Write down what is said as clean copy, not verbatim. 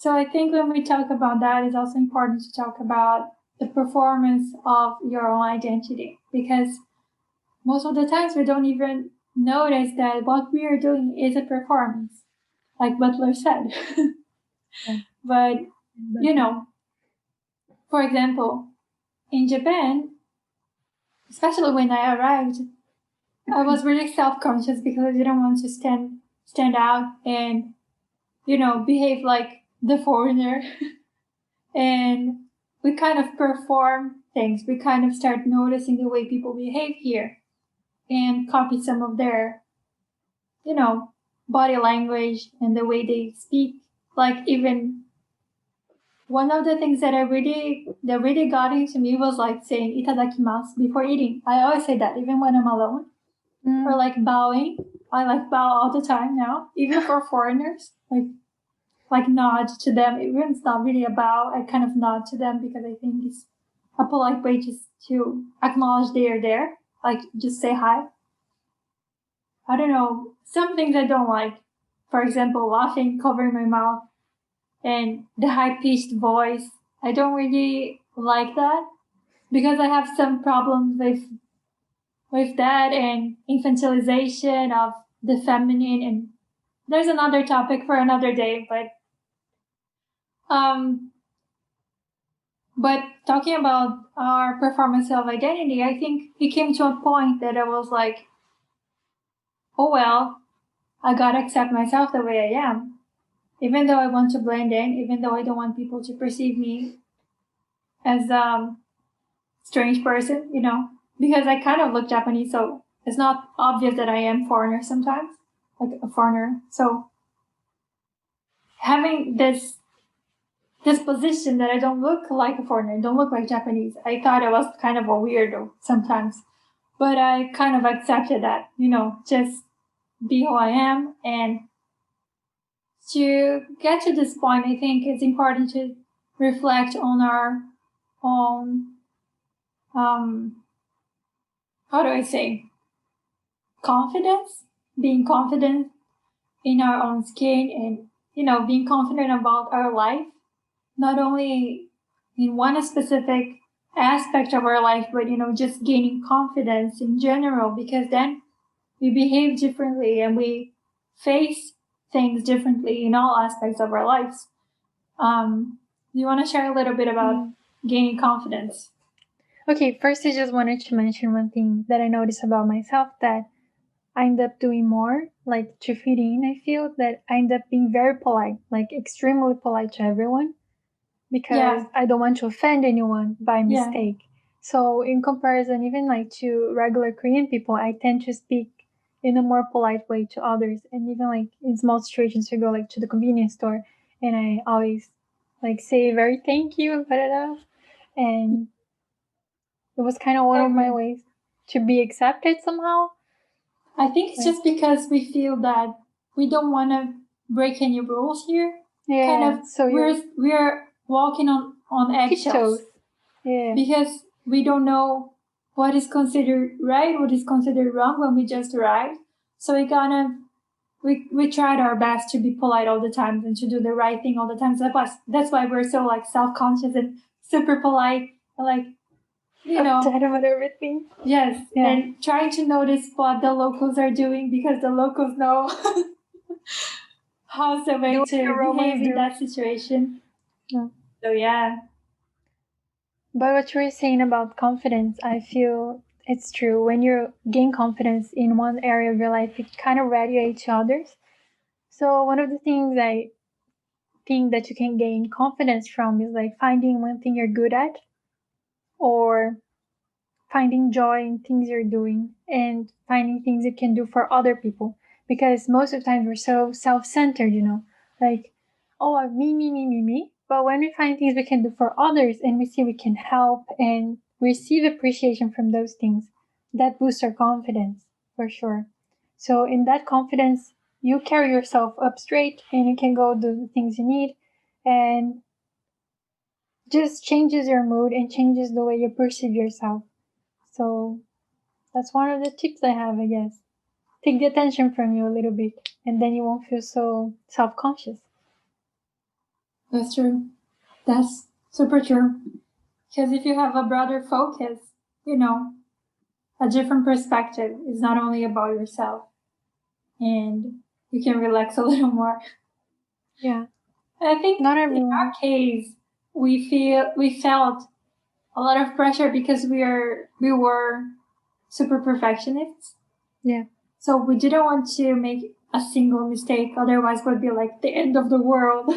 So I think when we talk about that, it's also important to talk about the performance of your own identity, because most of the times we don't even notice that what we are doing is a performance, like Butler said. But, for example, in Japan, especially when I arrived, I was really self-conscious because I didn't want to stand out and, behave like the foreigner. And we kind of perform things. We kind of start noticing the way people behave here and copy some of their, body language and the way they speak. Like, even one of the things that really got into me was like saying itadakimasu before eating. I always say that even when I'm alone. Or like bowing. I like bow all the time now, even for foreigners. Like nod to them. Even if it's not really a bow, I kind of nod to them because I think it's a polite way just to acknowledge they are there. Like, just say hi. I don't know. Some things I don't like. For example, laughing, covering my mouth, and the high-pitched voice. I don't really like that because I have some problems with that and infantilization of the feminine. And there's another topic for another day, but talking about our performance of identity, I think it came to a point that I was like, oh well, I gotta accept myself the way I am. Even though I want to blend in, even though I don't want people to perceive me as a strange person, because I kind of look Japanese, so it's not obvious that I am foreigner sometimes, like a foreigner. So having this position that I don't look like a foreigner, don't look like Japanese, I thought I was kind of a weirdo sometimes. But I kind of accepted that, just be who I am. And to get to this point, I think it's important to reflect on our own, how do I say, confidence, being confident in our own skin and, being confident about our life, not only in one specific aspect of our life, but, just gaining confidence in general, because then we behave differently and we face things differently in all aspects of our lives. Do you want to share a little bit about gaining confidence? Okay, first I just wanted to mention one thing that I noticed about myself, that I end up doing more, like to fit in. I feel that I end up being very polite, like extremely polite to everyone, because I don't want to offend anyone by mistake. So in comparison, even like to regular Korean people, I tend to speak in a more polite way to others. And even like in small situations, you go like to the convenience store, and I always like say very thank you, and it was kind of one of my ways to be accepted somehow. I think it's just because we feel that we don't want to break any rules here. Yeah. Kind of, so we're walking on eggshells. Yeah. Because we don't know what is considered right, what is considered wrong when we just arrived. So we tried our best to be polite all the time and to do the right thing all the time. So that's why we're so like self-conscious and super polite, and like, uptight about everything. Yes, yeah. And trying to notice what the locals are doing, because the locals know how's the way to behave in that situation. Yeah. So yeah. But what you were saying about confidence, I feel it's true. When you gain confidence in one area of your life, it kind of radiates to others. So one of the things I think that you can gain confidence from is like finding one thing you're good at, or finding joy in things you're doing, and finding things you can do for other people. Because most of the time we're so self-centered, like, oh, me. But when we find things we can do for others and we see we can help and receive appreciation from those things, that boosts our confidence for sure. So in that confidence, you carry yourself up straight and you can go do the things you need, and just changes your mood and changes the way you perceive yourself. So that's one of the tips I have, I guess. Take the attention from you a little bit, and then you won't feel so self-conscious. That's true. That's super true. Because if you have a broader focus, a different perspective is not only about yourself, and you can relax a little more. Yeah. I think Not in everyone. our case, we felt a lot of pressure because we were super perfectionists. Yeah. So we didn't want to make a single mistake, otherwise it would be like the end of the world.